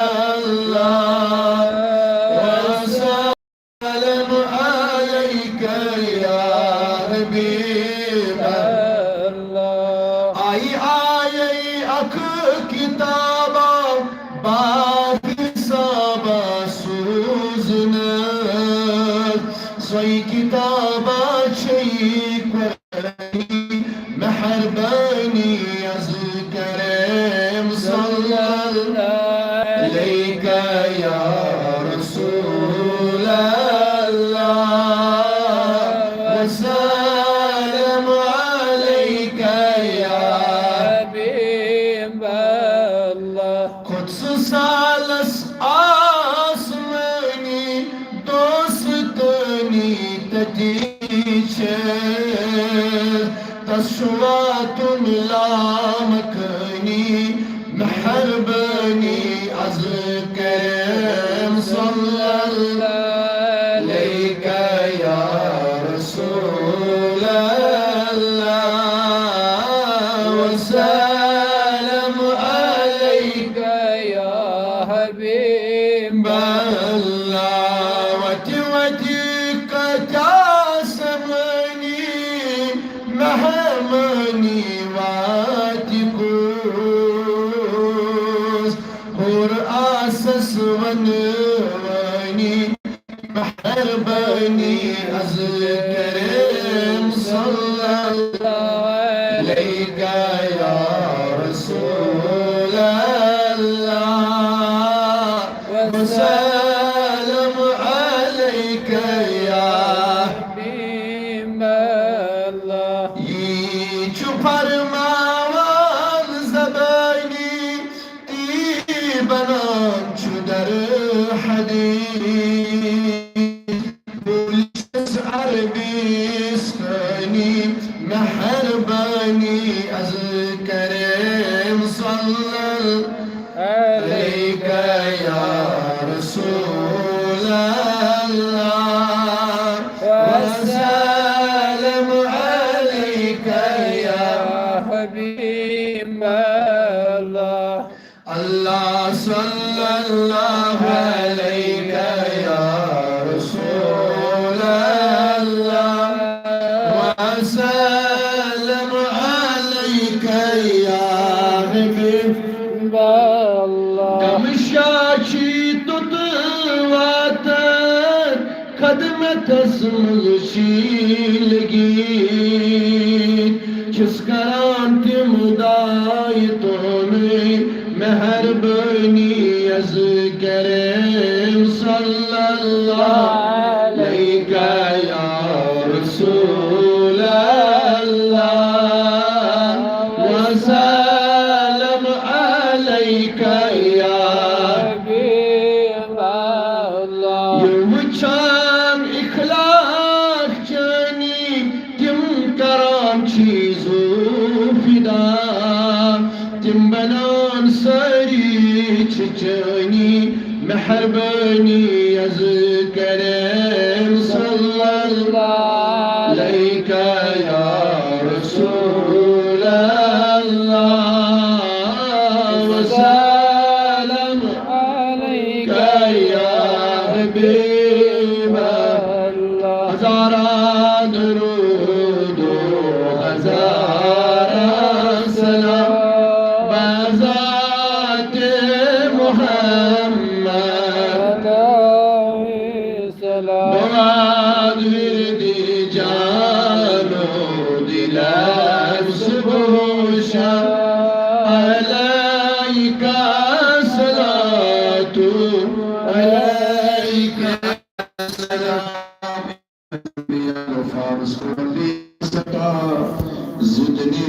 الله وسلم عليك يا حبيب الله आई आई अख किताबा बाकी सबा सूजन सोई किताबा छई मेहरबानी अज करम सल्लल्लाहु अलैका या रसूल अल्लाह वसल्लम अलैका या हबीब अल्लाह कुद्स सालस आसमानी दोस्तनी तदीचे तस्वातुन लामकनी मेहरबानी अज करम सल्लल्लाहु अलैका या रसूल अल्लाह वसल्लम अलैका या हबीब अल्लाह वति वति कथा समनी मेहमानी वाति कुस और आसस वनवानी मेहरबानी अज करम सल्लल्लाहु अलैका या रसूल अल्लाह वसल्लम अलैका या हबीब अल्लाह फरमावान ज़बानी ती बनाम चुदर हदीस बुलस अरबिस्तानी मेहरबानी अज करम सल्लल्लाहु अलैका या रसूल अल्लाह वसल्लम अलैका या हबीब अल्लाह अल्लाह सल्लल्लाहु अलैका या रसूल अल्लाह वसल्लम अलैका या हबीब अल्लाह कमशाची तुतवात खदमतस मुशीलगी किस करान तिम दाई तुम्हें मेहरबानी अज करम सल्लल्लाहु अलैका या रसूल अल्लाह वसल्लम अलैका या हबीब अल्लाह युवचान इखलाक जानी तिम कराम चीजो फिदा तिम बनान सारी चचनी मेहरबानी अज करम सल्लल्लाहु अलैका या रसूल अल्लाह वसल्लम अलैका या हबीब अल्लाह हज़ारा दुरूद हज़ारा सलाम बज़ात मुहम्मद मुराद विरदी जानो दिलार सुबह शाम अलैका सलातु अलैका सलाम या फारस को भी सता जिदनी